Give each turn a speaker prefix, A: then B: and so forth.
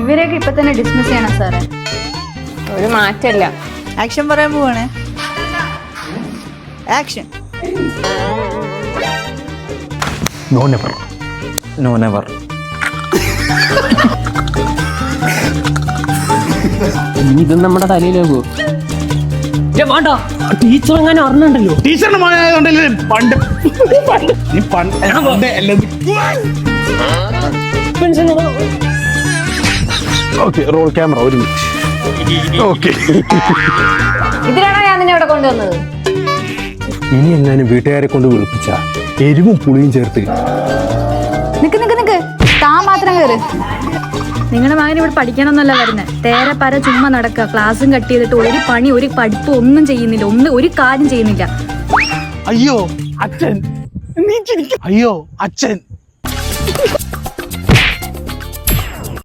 A: ഇവരെയൊക്കെ ഇപ്പൊ തന്നെ ഡിസ്മിസ് ചെയ്യണം സാറേ.
B: ഒരു മാറ്റല്ല.
C: ആക്ഷൻ പറയാൻ പോവാണേ. Action.
D: No never. No never.
E: ഇത് നമ്മുടെ തലയിലാകൂ. വേണ്ട, ടീച്ചർ എങ്ങനെ അറിഞ്ഞുണ്ടല്ലോ.
D: ടീച്ചറിന്റെ മകനായതുകൊണ്ടല്ലേ പണ്ട് നീ പണ്ട് എല്ലാം. Okay, roll camera. ഒരു മിനിറ്റ്. ഓക്കെ,
B: ഇതിനാണോ ഞാൻ നിന്നെ ഇവിടെ കൊണ്ടുവന്നത്?
D: ഇനി എങ്ങാനും വീട്ടുകാരെ കൊണ്ട് വിളിപ്പിച്ച എരിവും പുളിയും ചേർത്ത്.
A: നിക്ക് നിക്ക് നിക്ക്, താൻ മാത്രം കയറ്. നിങ്ങളുടെ മകൻ ഇവിടെ പഠിക്കണമെന്നല്ല വരുന്നത്. തേരെ പര ചുമ്മാ നടക്കുക, ക്ലാസ്സും കട്ട് ചെയ്തിട്ട് ഒരു പണി ഒരു പഠിപ്പ് ഒന്നും ചെയ്യുന്നില്ല, ഒരു കാര്യം ചെയ്യുന്നില്ല.
D: അയ്യോ അച്ഛൻ, നീ ചിരിക്കും. അയ്യോ അച്ഛൻ,